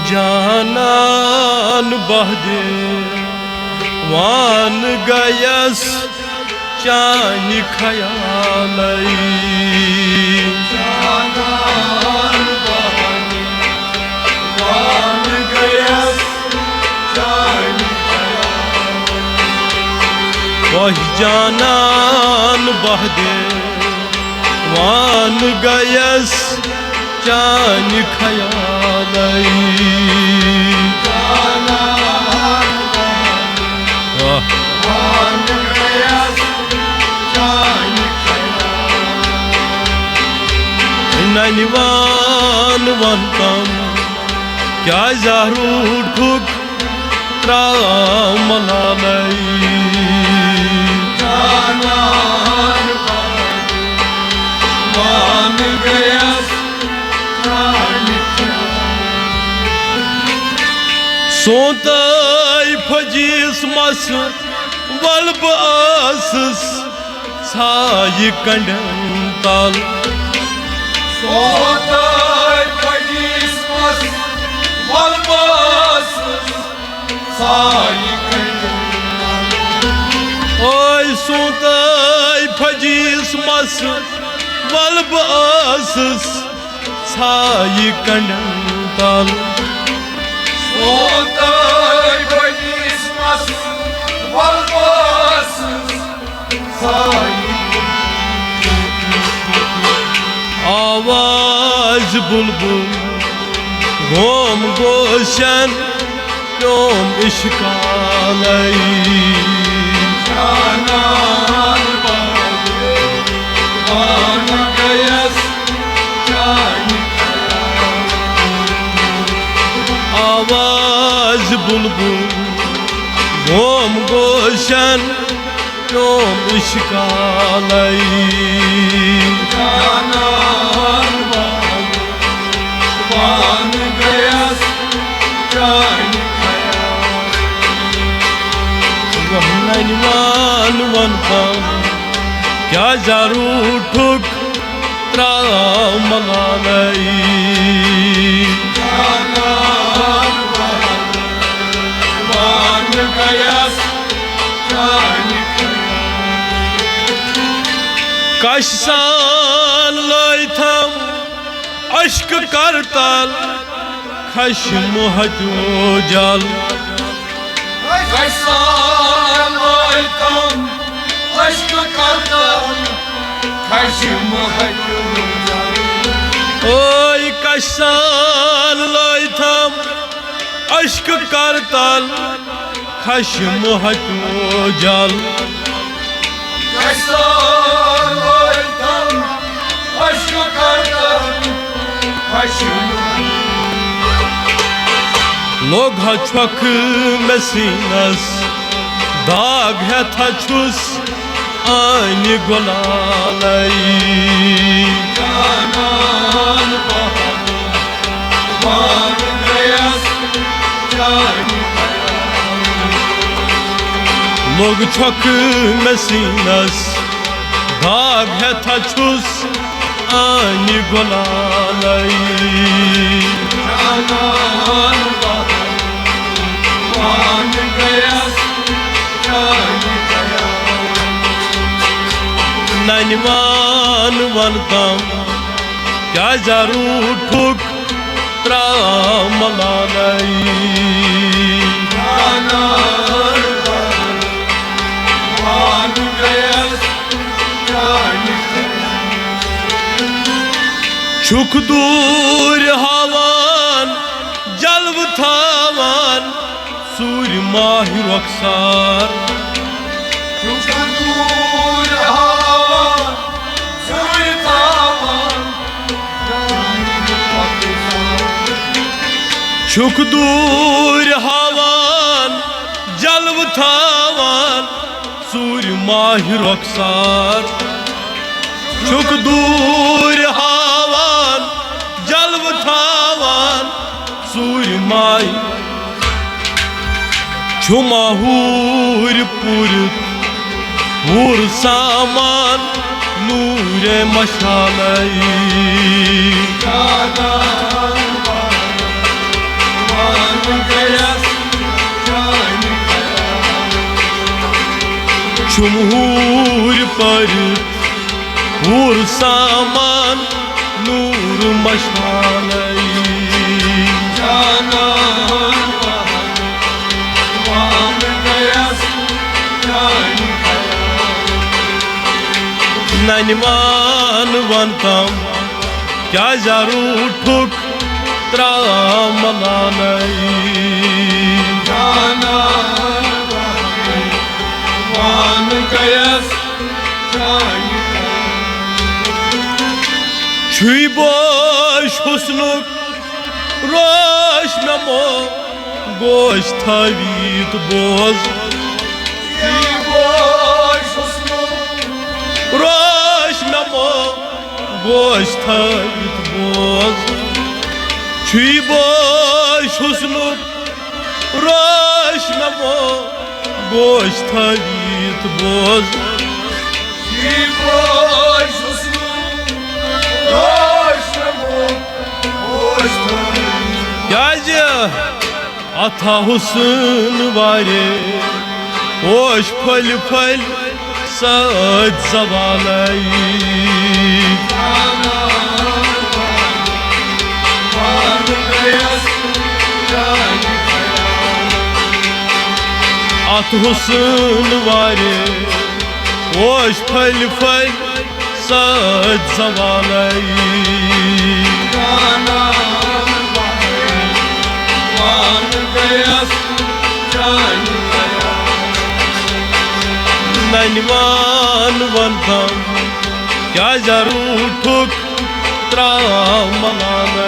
जानान बहदे वान गयस चानि खयालै जानान बहदे वान गयस चानि खयालै वह जानान बहदे वान गयस चानि खयालै नैनिवान वनतम क्या जरूर ठुक त्राव मलालै सोतै फजीस मस वल्ब आसस साय कंडन तल सोतै फजीस मस वल्ब आसस साय कंडन ओय सोतै फजीस मस वल्ब आसस साय कंडन तल सोतै फजीस मस वल्ब आसस साय आवाज बुलबुल गोम गोशन प्योम इश्कालै जानान बहदे वान गयस चानि आवाज बुलबुल गोम गोशन प्योम इश्कालै जानान बहदे वान गयस चानि नैनिवान वनतम क्या जरूर ठुक त्राव मलालै जानान बहदे वान गयस चानि कशान लैथम अश्क करतल खश्म हजो जल कशान लैथम अश्क करतल खश्म हजो जल ओय कशान लैथम अश्क करतल खश्म हजो जल कशान लैथम अश्क करतल खश्म लोग छक में सीनस दाग है था छुस आइन गुलालै जानान बहदे वान गयस चानि लोग छक में सीनस दाग है था छुस आइन गुलालै जानान बहदे वान गयस चानि नैनिवान वनतम क्या जरूर ठुक त्राव मलालै जानान बहदे वान गयस चानि छुक दूर हवान जल्व थावान सूर्य माहि रखसार दूर हवान सूर्य थावान छुक दूर हवान जल्व थावान सूर्य माहि रखसार छुक दूर हवान जल्व थावान सूर्य माहि छुमाहूर पूर सामान नूर मशालै जमहूर पर पूर सामान नूर मशालई जाना मान गयस जानी ननिमान वनतम क्या जरू ठुक त्रामलानई जाना मान गयस जानी छुई बोश हुस्नुक रोश नमो गोश थवीत बोज रोश नमो गोश थवीत बोज छुई बोश हुस्नुक रोश नमो गोश थवीत बोज अथा हुसन वारे ओश फल फल सज सवालई अथ हुसन वारे ओश फल फल सज सवालई ननिमान वनतम क्या जरू ठुक त्रामलानई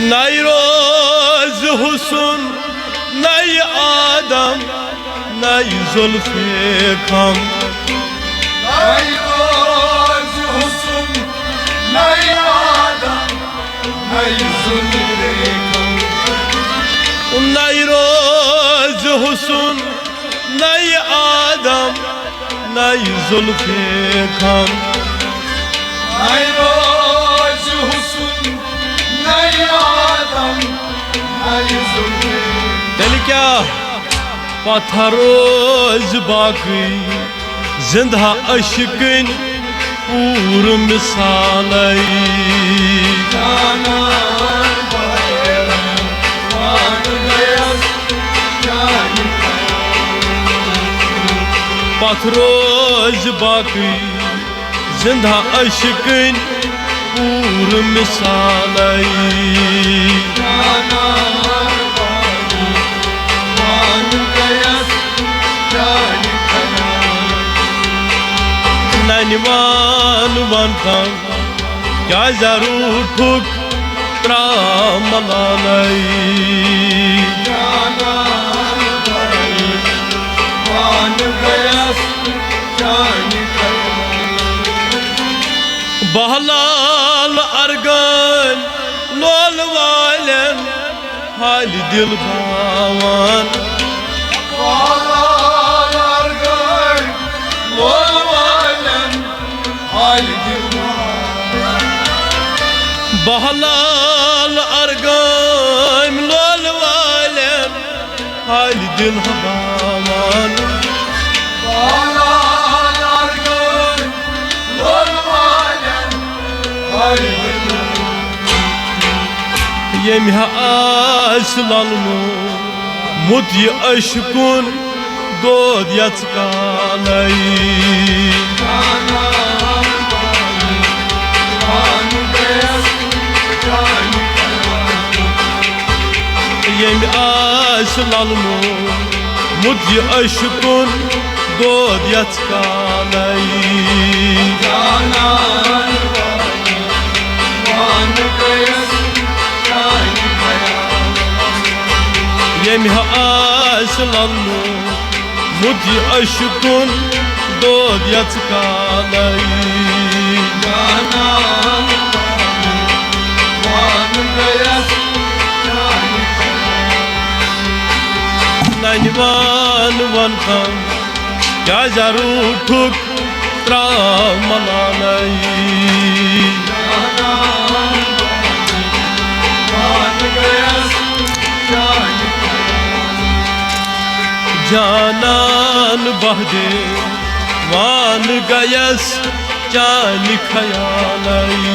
नई रोज हुसन नई आदम नई जुल्फे खम नई रोज हुसन नई आदम नई जुल्फे खम तेल क्या पथा रोज बाकी जिंदा अशकिन पूर मिसालई पथ रोज बाकी जिंदा अशकिन पूर मिसालई ननिमान वनतम क्या जरू ठुक त्रामलानई बहलाल अरगन लोल वालन हाल दिल भावन बहलाल अरगन लोल वालन हाल दिल भावन यम आस ललमो मुत ये अशकुन दोद यच कालई यम आस ललमो मुत ये अशकुन दोद यच कालई यम आस ललमो मुत ये अशकुन दोद यच कालई ननिमान वनतम क्या जरू ठुक त्रामलानई जानान बहदे वान गयस चान खयालाई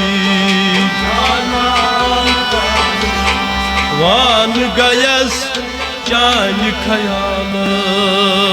वान गयस चान खयालाई